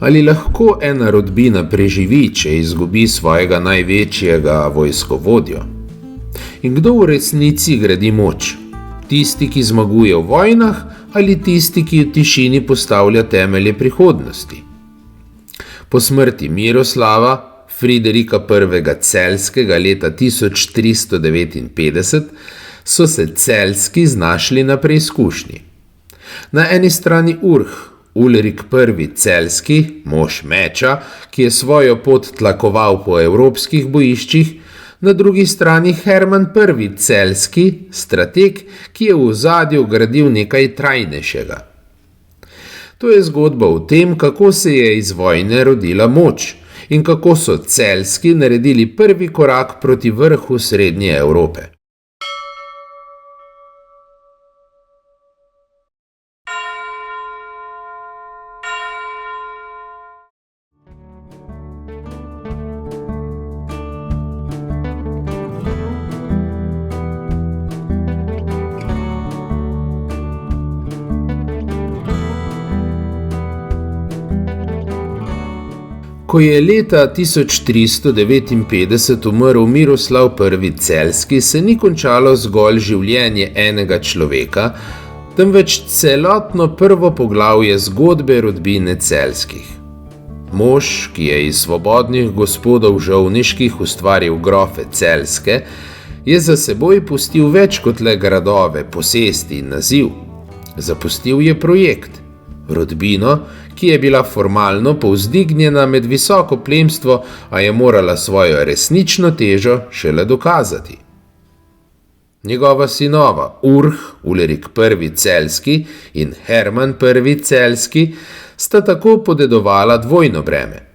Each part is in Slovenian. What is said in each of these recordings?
Ali lahko ena rodbina preživi, če izgubi svojega največjega vojskovodjo? In kdo v resnici gradi moč? Tisti, ki zmaguje v vojnah, ali tisti, ki v tišini postavlja temelje prihodnosti? Po smrti Miroslava, Friderika I. Celjskega leta 1359, so se Celjski znašli na preizkušnji. Na eni strani Ulrik I. Celjski, mož meča, ki je svojo pot tlakoval po evropskih bojiščih, na drugi strani Herman I. Celjski, strateg, ki je v ozadju gradil nekaj trajnejšega. To je zgodba o tem, kako se je iz vojne rodila moč in kako so Celjski naredili prvi korak proti vrhu Srednje Evrope. Ko je leta 1359 umrl Miroslav I. Celjski, se ni končalo zgolj življenje enega človeka, temveč celotno prvo poglavje zgodbe rodbine Celjskih. Mož, ki je iz svobodnih gospodov žovniških ustvaril grofe Celjske, je za seboj pustil več kot le gradove, posesti in naziv. Zapustil je projekt, rodbino, ki je bila formalno povzdignjena med visoko plemstvo, a je morala svojo resnično težo šele dokazati. Njegova sinova Ulrik I. Celjski in Herman I. Celjski sta tako podedovala dvojno breme.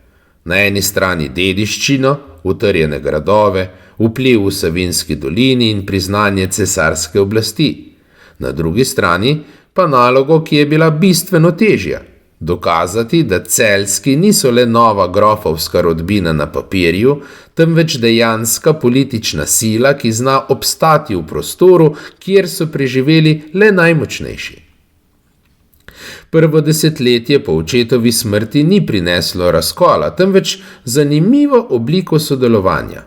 Na eni strani dediščino, utrjene gradove, vpliv v Savinjski dolini in priznanje cesarske oblasti. Na drugi strani pa nalogo, ki je bila bistveno težja. Dokazati, da Celjski niso le nova grofovska rodbina na papirju, temveč dejanska politična sila, ki zna obstati v prostoru, kjer so preživeli le najmočnejši. Prvo desetletje po očetovi smrti ni prineslo razkola, temveč zanimivo obliko sodelovanja.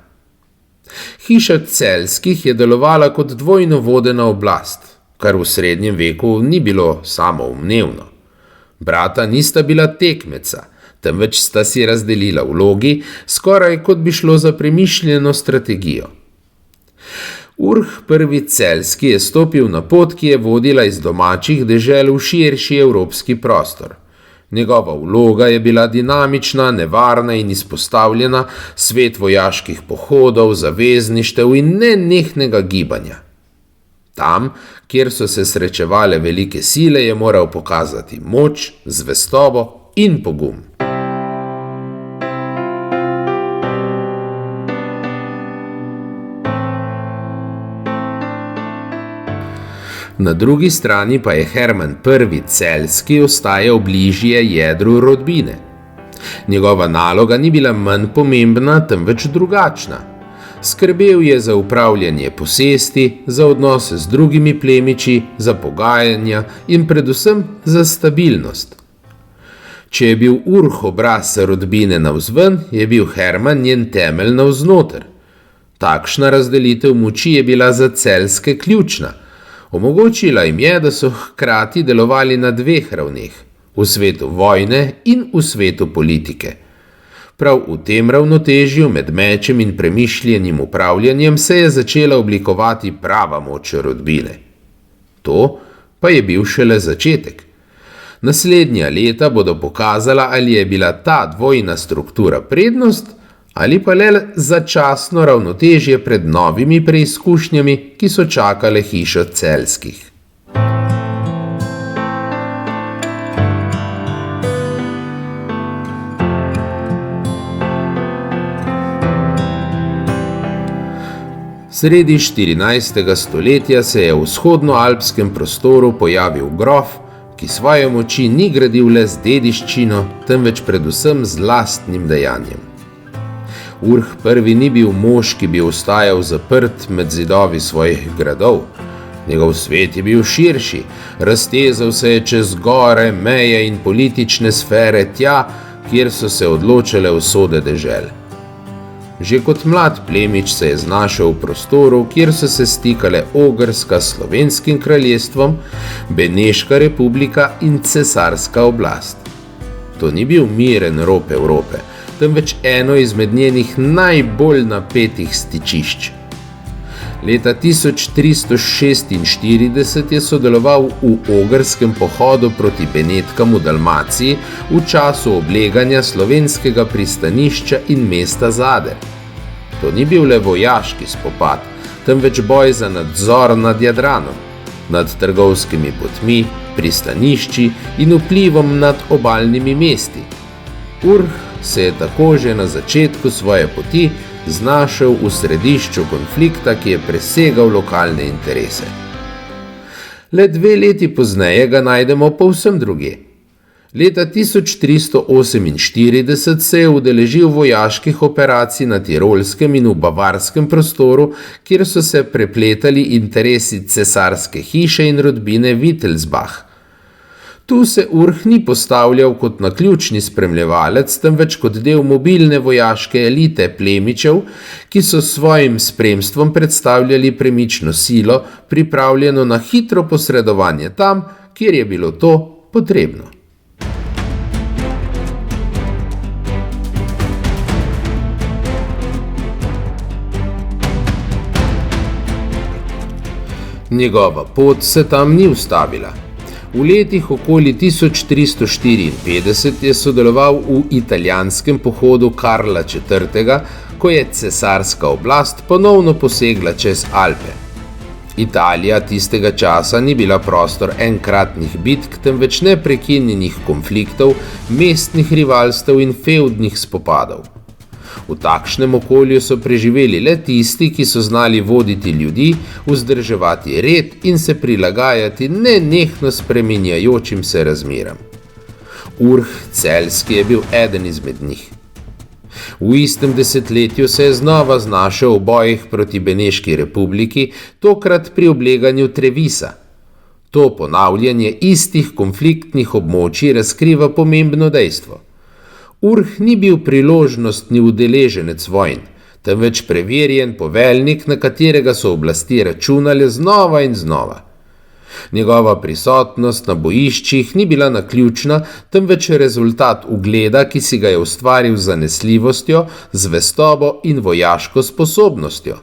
Hiša Celjskih je delovala kot dvojno vodena oblast, kar v srednjem veku ni bilo samoumevno. Brata nista bila tekmeca, temveč sta si razdelila vlogi, skoraj kot bi šlo za premišljeno strategijo. I. Celjski je stopil na pot, ki je vodila iz domačih dežel v širši evropski prostor. Njegova vloga je bila dinamična, nevarna in izpostavljena, svet vojaških pohodov, zavezništev in nenehnega gibanja. Tam, kjer so se srečevale velike sile, je moral pokazati moč, zvestobo in pogum. Na drugi strani pa je Herman I. Celjski ostajal bližje jedru rodbine. Njegova naloga ni bila manj pomembna, temveč drugačna. Skrbel je za upravljanje posesti, za odnose z drugimi plemiči, za pogajanja in predvsem za stabilnost. Če je bil obraz rodbine navzven, je bil Herman njen temelj navznoter. Takšna razdelitev moči je bila za Celjske ključna. Omogočila jim je, da so hkrati delovali na dveh ravneh, v svetu vojne in v svetu politike. Prav v tem ravnotežju med mečem in premišljenim upravljanjem se je začela oblikovati prava moč rodbine. To pa je bil šele začetek. Naslednja leta bodo pokazala, ali je bila ta dvojna struktura prednost ali pa le začasno ravnotežje pred novimi preizkušnjami, ki so čakale hišo Celjskih. Sredi 14. stoletja se je v vzhodnoalpskem prostoru pojavil grof, ki svoje moči ni gradil le z dediščino, temveč predvsem z lastnim dejanjem. I. ni bil mož, ki bi ostajal zaprt med zidovi svojih gradov. Njegov svet je bil širši, raztezal se je čez gore, meje in politične sfere tja, kjer so se odločale usode dežel. Že kot mlad plemič se je znašel v prostoru, kjer so se stikale Ogrska s Slovenskim kraljestvom, Beneška republika in cesarska oblast. To ni bil miren rob Evrope, temveč eno izmed njenih najbolj napetih stičišč. Leta 1346 je sodeloval v ogrskem pohodu proti Benetkam v Dalmaciji v času obleganja slovenskega pristanišča in mesta Zader. To ni bil le vojaški spopad, temveč boj za nadzor nad Jadranom, nad trgovskimi potmi, pristanišči in vplivom nad obalnimi mesti. Urh se je tako že na začetku svoje poti znašel v središču konflikta, ki je presegal lokalne interese. Le 2 leti pozneje ga najdemo povsem drugje. Leta 1348 se je udeležil vojaških operacij na Tirolskem in v Bavarskem prostoru, kjer so se prepletali interesi cesarske hiše in rodbine Wittelsbach. Tu se Urh ni postavljal kot naključni spremljevalec, temveč kot del mobilne vojaške elite plemičev, ki so s svojim spremstvom predstavljali premično silo, pripravljeno na hitro posredovanje tam, kjer je bilo to potrebno. Njegova pot se tam ni ustavila. V letih okoli 1354 je sodeloval v italijanskem pohodu Karla IV., ko je cesarska oblast ponovno posegla čez Alpe. Italija tistega časa ni bila prostor enkratnih bitk, temveč neprekinjenih konfliktov, mestnih rivalstev in fevdnih spopadov. V takšnem okolju so preživeli le tisti, ki so znali voditi ljudi, vzdrževati red in se prilagajati nenehno spreminjajočim se razmeram. Urh Celjski je bil eden izmed njih. V istem desetletju se je znova znašel v bojih proti Beneški republiki, tokrat pri obleganju Trevisa. To ponavljanje istih konfliktnih območij razkriva pomembno dejstvo. Urh ni bil priložnostni udeleženec vojn, temveč preverjen poveljnik, na katerega so oblasti računale znova in znova. Njegova prisotnost na bojiščih ni bila naključna, temveč rezultat ugleda, ki si ga je ustvaril z zanesljivostjo, zvestobo in vojaško sposobnostjo.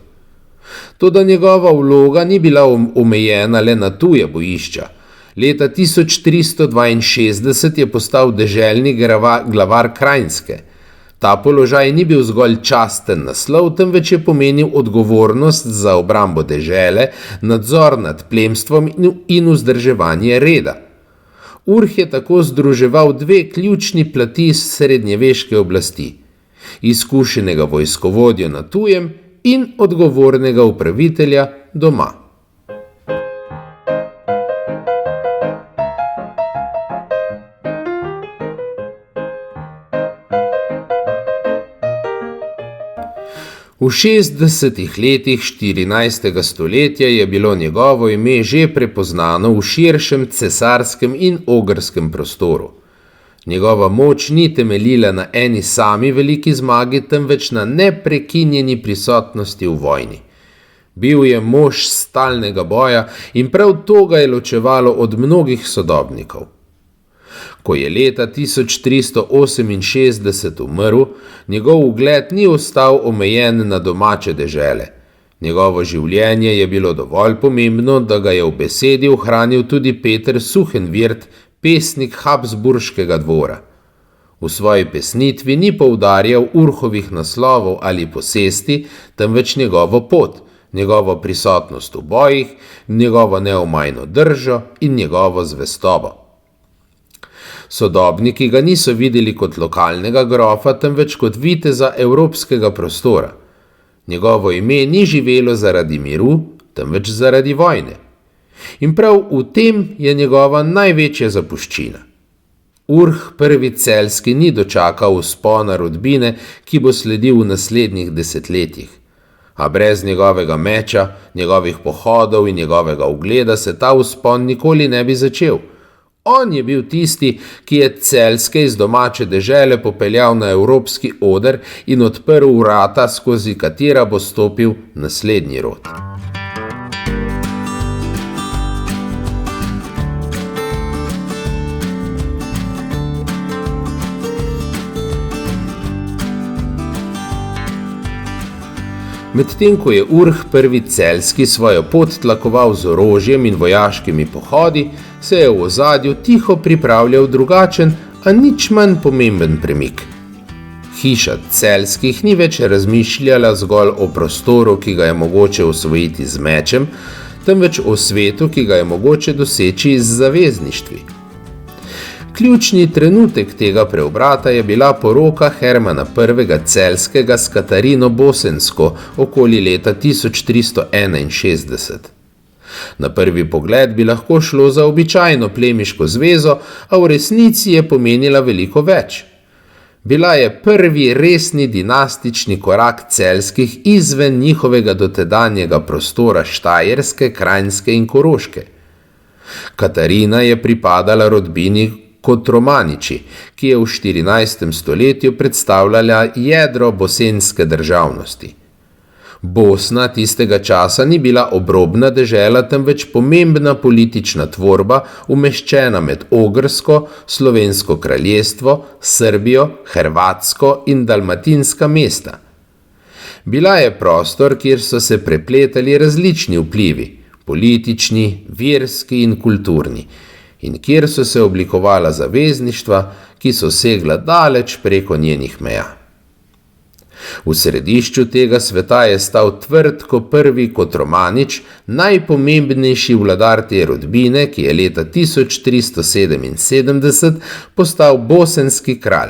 Toda njegova vloga ni bila omejena le na tuje bojišča. Leta 1362 je postal deželni glavar Krajinske. Ta položaj ni bil zgolj časten naslov, temveč je pomenil odgovornost za obrambo dežele, nadzor nad plemstvom in vzdrževanje reda. Urh je tako združeval 2 ključni plati srednjeveške oblasti: izkušenega vojskovodjo na tujem in odgovornega upravitelja doma. V 60. letih 14. stoletja je bilo njegovo ime že prepoznano v širšem cesarskem in ogrskem prostoru. Njegova moč ni temeljila na eni sami veliki zmagi, temveč na neprekinjeni prisotnosti v vojni. Bil je mož stalnega boja in prav to ga je ločevalo od mnogih sodobnikov. Ko je leta 1368 umrl, njegov ugled ni ostal omejen na domače dežele. Njegovo življenje je bilo dovolj pomembno, da ga je v besedi ohranil tudi Peter Suhenvirt, pesnik Habsburškega dvora. V svoji pesnitvi ni poudarjal Urhovih naslovov ali posesti, temveč njegovo pot, njegovo prisotnost v bojih, njegovo neomajno držo in njegovo zvestobo. Sodobniki ga niso videli kot lokalnega grofa, temveč kot viteza evropskega prostora. Njegovo ime ni živelo zaradi miru, temveč zaradi vojne. In prav v tem je njegova največja zapuščina. Urh I. Celjski ni dočakal vzpona rodbine, ki bo sledil v naslednjih desetletjih. A brez njegovega meča, njegovih pohodov in njegovega ugleda se ta vzpon nikoli ne bi začel. On je bil tisti, ki je Celjske iz domače dežele popeljal na evropski oder in odprl vrata, skozi katera bo stopil naslednji rod. Medtem ko je Urh I. Celjski svojo pot tlakoval z orožjem in vojaškimi pohodi, se je v ozadju tiho pripravljal drugačen, a nič manj pomemben premik. Hiša Celjskih ni več razmišljala zgolj o prostoru, ki ga je mogoče osvojiti z mečem, temveč o svetu, ki ga je mogoče doseči z zavezništvi. Ključni trenutek tega preobrata je bila poroka Hermana I. Celjskega s Katarino Bosensko okoli leta 1361. Na prvi pogled bi lahko šlo za običajno plemiško zvezo, a v resnici je pomenila veliko več. Bila je prvi resni dinastični korak Celjskih izven njihovega dotedanjega prostora Štajerske, Kranjske in Koroške. Katarina je pripadala rodbini Kotromaniči, ki je v 14. stoletju predstavljala jedro bosenske državnosti. Bosna tistega časa ni bila obrobna dežela, temveč pomembna politična tvorba, umeščena med Ogrsko, Slovensko kraljestvo, Srbijo, Hrvatsko in dalmatinska mesta. Bila je prostor, kjer so se prepletali različni vplivi, politični, verski in kulturni, in kjer so se oblikovala zavezništva, ki so segla daleč preko njenih meja. V središču tega sveta je stal Tvrtko I. Kotromanič, najpomembnejši vladar te rodbine, ki je leta 1377 postal bosenski kralj.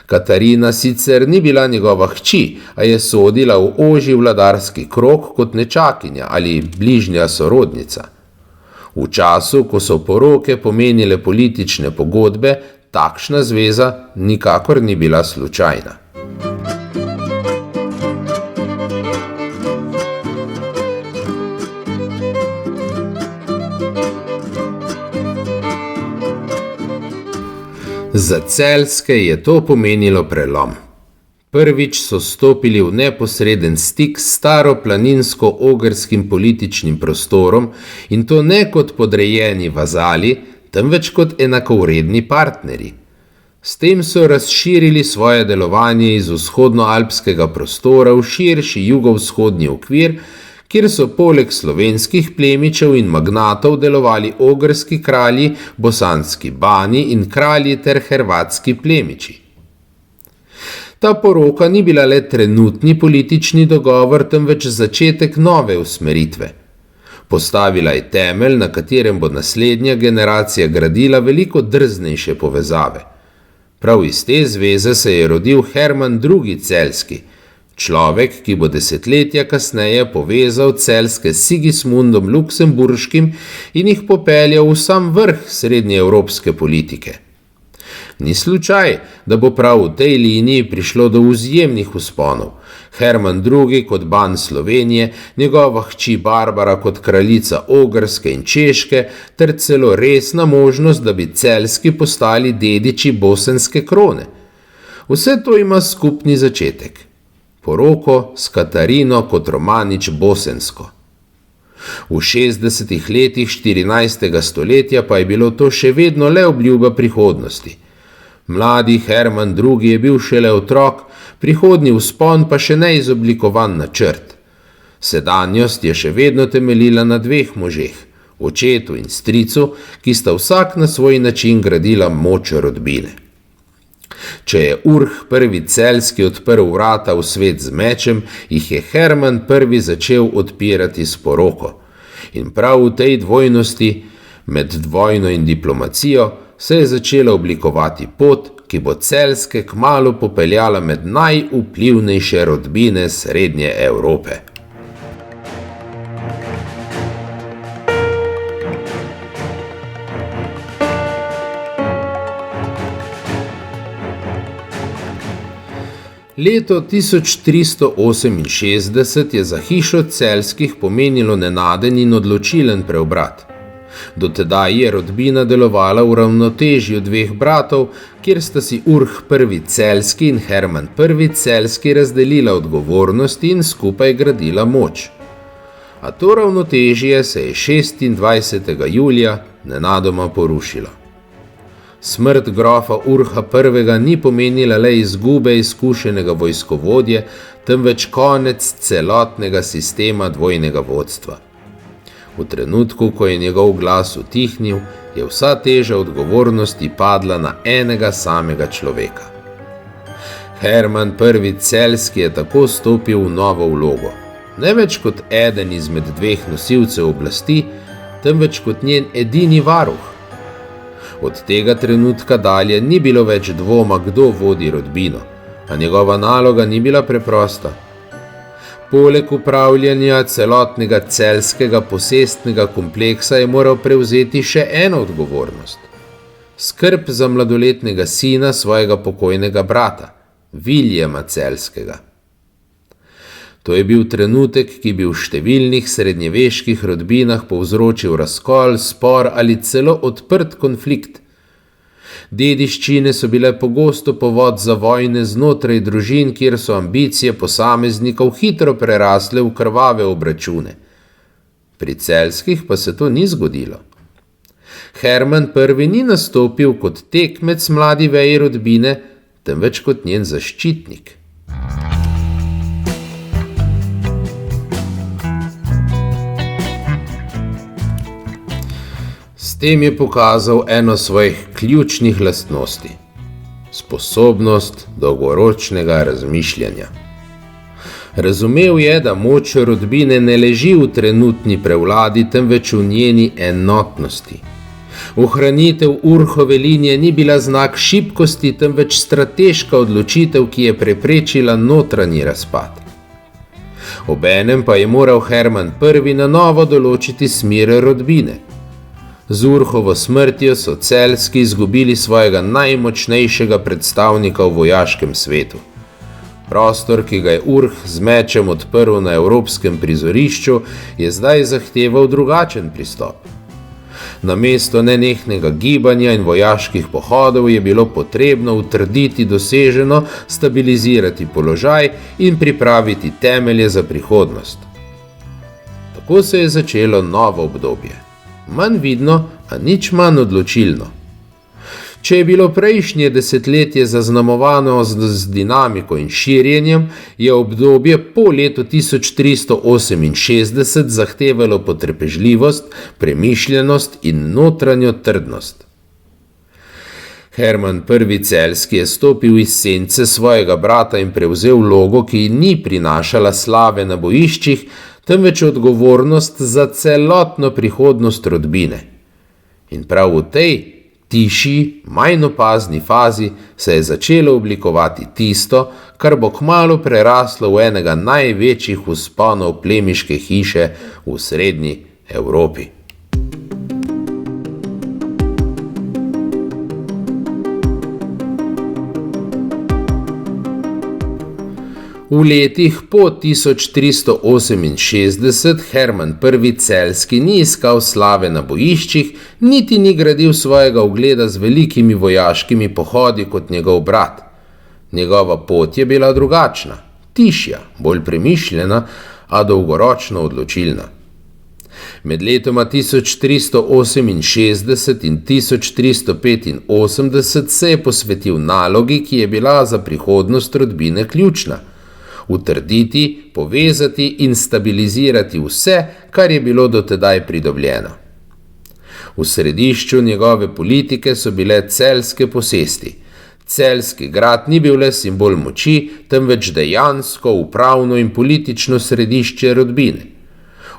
Katarina sicer ni bila njegova hči, a je sodila v ožji vladarski krog kot nečakinja ali bližnja sorodnica. V času, ko so poroke pomenile politične pogodbe, takšna zveza nikakor ni bila slučajna. Za Celjske je to pomenilo prelom. Prvič so stopili v neposreden stik s staroplaninsko-ogrskim političnim prostorom in to ne kot podrejeni vazali, temveč kot enakovredni partnerji. S tem so razširili svoje delovanje iz vzhodnoalpskega prostora v širši jugovzhodni okvir, kjer so poleg slovenskih plemičev in magnatov delovali ogrski kralji, bosanski bani in kralji ter hrvatski plemiči. Ta poroka ni bila le trenutni politični dogovor, temveč začetek nove usmeritve. Postavila je temelj, na katerem bo naslednja generacija gradila veliko drznejše povezave. Prav iz te zveze se je rodil Herman II. Celjski, človek, ki bo desetletja kasneje povezal Celjske s Sigismundom Luksemburškim in jih popeljal v sam vrh srednjeevropske politike. Ni slučaj, da bo prav v tej liniji prišlo do izjemnih vzponov. Herman II. Kot ban Slovenije, njegova hči Barbara kot kraljica Ogrske in Češke, ter celo resna možnost, da bi Celjski postali dediči bosenske krone. Vse to ima skupni začetek. Poroko s Katarino Kotromanič Bosensko. V 60. letih 14. stoletja pa je bilo to še vedno le obljuba prihodnosti. Mladi Herman II. Je bil šele otrok, prihodnji vzpon pa še neizoblikovan načrt. Sedanjost je še vedno temeljila na dveh možeh, očetu in stricu, ki sta vsak na svoj način gradila moč rodbine. Če je Urh I. Celjski odprl vrata v svet z mečem, jih je Herman I. začel odpirati s poroko. In prav v tej dvojnosti, med vojno in diplomacijo, se je začela oblikovati pot, ki bo Celjske kmalu popeljala med najvplivnejše rodbine Srednje Evrope. Leto 1368 je za hišo Celjskih pomenilo nenaden in odločilen preobrat. Do tedaj je rodbina delovala v ravnotežju dveh bratov, kjer sta si Urh I. Celjski in Herman I. Celjski razdelila odgovornosti in skupaj gradila moč. A to ravnotežje se je 26. julija nenadoma porušilo. Smrt grofa Urha I. ni pomenila le izgube izkušenega vojskovodje, temveč konec celotnega sistema dvojnega vodstva. V trenutku, ko je njegov glas utihnil, je vsa teža odgovornosti padla na enega samega človeka. Herman I. Celjski je tako stopil v novo vlogo, ne več kot eden izmed dveh nosilcev oblasti, temveč kot njen edini varuh. Od tega trenutka dalje ni bilo več dvoma, kdo vodi rodbino, a njegova naloga ni bila preprosta. Poleg upravljanja celotnega celjskega posestnega kompleksa je moral prevzeti še eno odgovornost. Skrb za mladoletnega sina svojega pokojnega brata, Viljama Celjskega. To je bil trenutek, ki bi v številnih srednjeveških rodbinah povzročil razkol, spor ali celo odprt konflikt. Dediščine so bile pogosto povod za vojne znotraj družin, kjer so ambicije posameznikov hitro prerasle v krvave obračune. Pri Celjskih pa se to ni zgodilo. Herman I. ni nastopil kot tekmec mladi veji rodbine, temveč kot njen zaščitnik. S tem je pokazal eno svojih ključnih lastnosti – sposobnost dolgoročnega razmišljanja. Razumel je, da moč rodbine ne leži v trenutni prevladi, temveč v njeni enotnosti. Ohranitev Urhove linije ni bila znak šibkosti, temveč strateška odločitev, ki je preprečila notranji razpad. Obenem pa je moral Herman I. na novo določiti smer rodbine. Z Urhovo smrtjo so Celjski izgubili svojega najmočnejšega predstavnika v vojaškem svetu. Prostor, ki ga je Urh z mečem odprl na evropskem prizorišču, je zdaj zahteval drugačen pristop. Namesto nenehnega gibanja in vojaških pohodov je bilo potrebno utrditi doseženo, stabilizirati položaj in pripraviti temelje za prihodnost. Tako se je začelo novo obdobje. Manj vidno, a nič manj odločilno. Če je bilo prejšnje desetletje zaznamovano z dinamiko in širjenjem, je obdobje po letu 1368 zahtevalo potrpežljivost, premišljenost in notranjo trdnost. Herman I. Celjski je stopil iz sence svojega brata in prevzel vlogo, ki ni prinašala slave na bojiščih, temveč odgovornost za celotno prihodnost rodbine. In prav v tej tišji, manj opazni fazi se je začelo oblikovati tisto, kar bo kmalu preraslo v enega največjih vzponov plemiške hiše v srednji Evropi. V letih po 1368 Herman I. Celjski ni iskal slave na bojiščih, niti ni gradil svojega ugleda z velikimi vojaškimi pohodi kot njegov brat. Njegova pot je bila drugačna, tišja, bolj premišljena, a dolgoročno odločilna. Med letoma 1368 in 1385 se je posvetil nalogi, ki je bila za prihodnost rodbine ključna. Utrditi, povezati in stabilizirati vse, kar je bilo dotedaj pridobljeno. V središču njegove politike so bile celjske posesti. Celjski grad ni bil le simbol moči, temveč dejansko upravno in politično središče rodbine.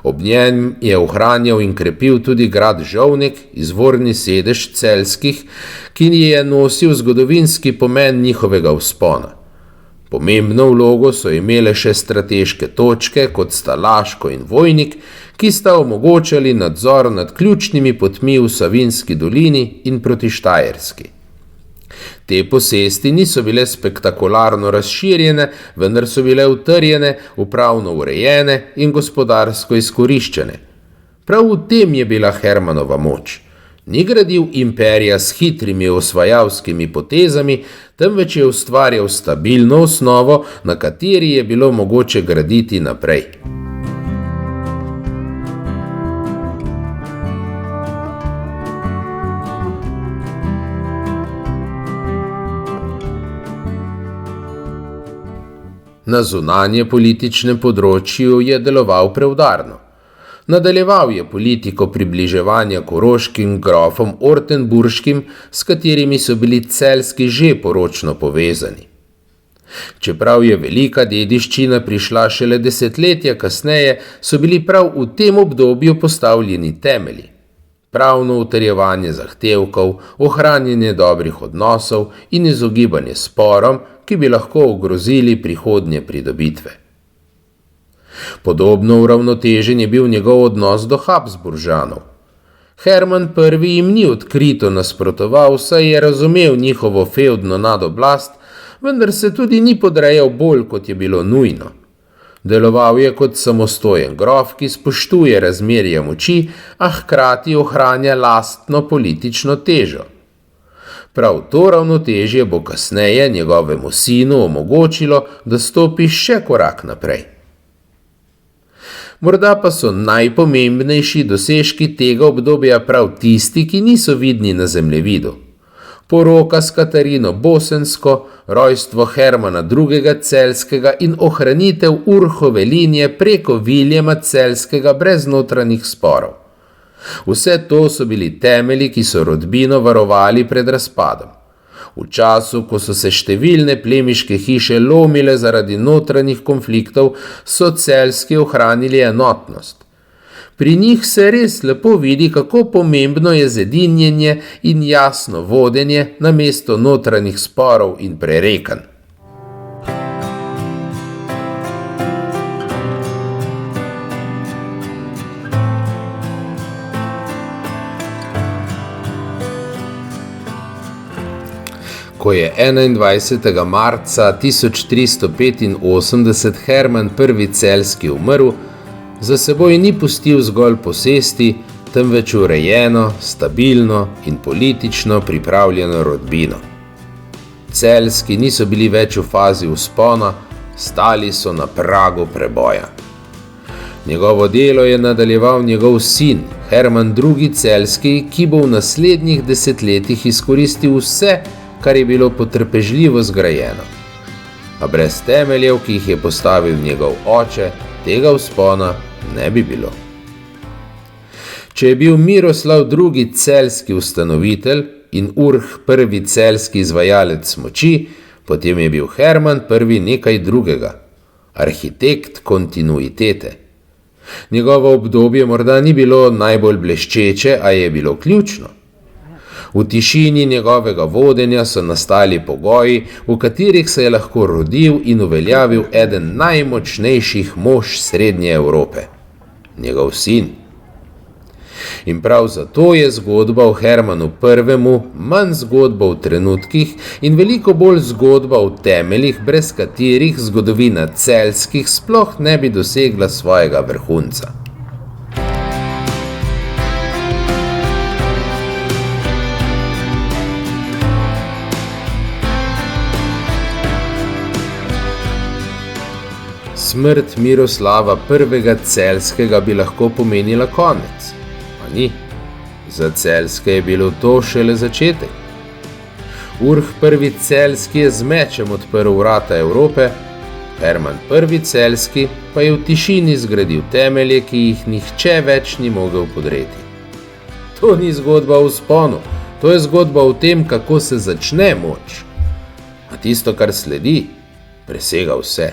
Ob njem je ohranjal in krepil tudi grad Žovnek, izvorni sedež Celjskih, ki je nosil zgodovinski pomen njihovega vzpona. Pomembno vlogo so imele še strateške točke, kot sta Laško in Vojnik, ki sta omogočali nadzor nad ključnimi potmi v Savinjski dolini in proti Štajerski. Te posesti niso bile spektakularno razširjene, vendar so bile utrjene, upravno urejene in gospodarsko izkoriščene. Prav v tem je bila Hermannova moč. Ni gradil imperija s hitrimi osvajalskimi potezami, temveč je ustvarjal stabilno osnovo, na kateri je bilo mogoče graditi naprej. Na zunanje političnem področju je deloval preudarno. Nadaljeval je politiko približevanja koroškim grofom Ortenburškim, s katerimi so bili celjski že poročno povezani. Čeprav je velika dediščina prišla šele desetletja kasneje, so bili prav v tem obdobju postavljeni temelji. Pravno utrjevanje zahtevkov, ohranjanje dobrih odnosov in izogibanje sporom, ki bi lahko ogrozili prihodnje pridobitve. Podobno uravnotežen je bil njegov odnos do Habsburžanov. Hermann I. jim ni odkrito nasprotoval, saj je razumel njihovo fevdno nadoblast, vendar se tudi ni podrejal bolj, kot je bilo nujno. Deloval je kot samostojen grof, ki spoštuje razmerje moči, a hkrati ohranja lastno politično težo. Prav to ravnotežje bo kasneje njegovemu sinu omogočilo, da stopi še korak naprej. Morda pa so najpomembnejši dosežki tega obdobja prav tisti, ki niso vidni na zemljevidu. Poroka s Katarino Bosensko, rojstvo Hermana II. Celjskega in ohranitev Urhove linije preko Viljema Celjskega brez notranjih sporov. Vse to so bili temelji, ki so rodbino varovali pred razpadom. V času, ko so se številne plemiške hiše lomile zaradi notranjih konfliktov, so celjski ohranili enotnost. Pri njih se res lepo vidi, kako pomembno je zedinjenje in jasno vodenje namesto notranjih sporov in prerekanj. Ko je 21. marca 1385 Hermann I. Celjski umrl, za seboj ni pustil zgolj posesti, temveč urejeno, stabilno in politično pripravljeno rodbino. Celjski niso bili več v fazi vzpona, stali so na pragu preboja. Njegovo delo je nadaljeval njegov sin, Hermann II. Celjski, ki bo v naslednjih desetletjih izkoristil vse, kar je bilo potrpežljivo zgrajeno. A brez temeljev, ki jih je postavil njegov oče, tega vzpona ne bi bilo. Če je bil Miroslav II. Celjski ustanovitelj in Urh I. Celjski izvajalec moči, potem je bil Hermann I. nekaj drugega, arhitekt kontinuitete. Njegovo obdobje morda ni bilo najbolj bleščeče, a je bilo ključno. V tišini njegovega vodenja so nastali pogoji, v katerih se je lahko rodil in uveljavil eden najmočnejših mož Srednje Evrope, njegov sin. In prav zato je zgodba o Hermannu I. manj zgodba v trenutkih in veliko bolj zgodba o temeljih, brez katerih zgodovina celjskih sploh ne bi dosegla svojega vrhunca. Smrt Miroslava I. Celjskega bi lahko pomenila konec, a ni. Za Celjske je bilo to šele začetek. Urh I. Celjski je z mečem odprl vrata Evrope, Hermann I. Celjski pa je v tišini zgradil temelje, ki jih nihče več ni mogel podreti. To ni zgodba o vzponu, to je zgodba o tem, kako se začne moč. A tisto, kar sledi, presega vse.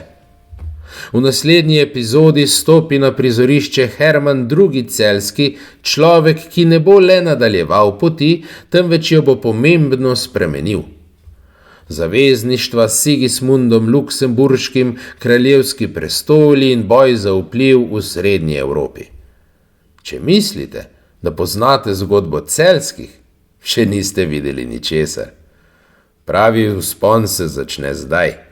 V naslednji epizodi stopi na prizorišče Hermann II. Celjski, človek, ki ne bo le nadaljeval poti, temveč jo bo pomembno spremenil. Zavezništva s Sigismundom Luksemburškim, kraljevski prestoli in boj za vpliv v Srednji Evropi. Če mislite, da poznate zgodbo Celjskih, še niste videli ničesar. Pravi vzpon se začne zdaj.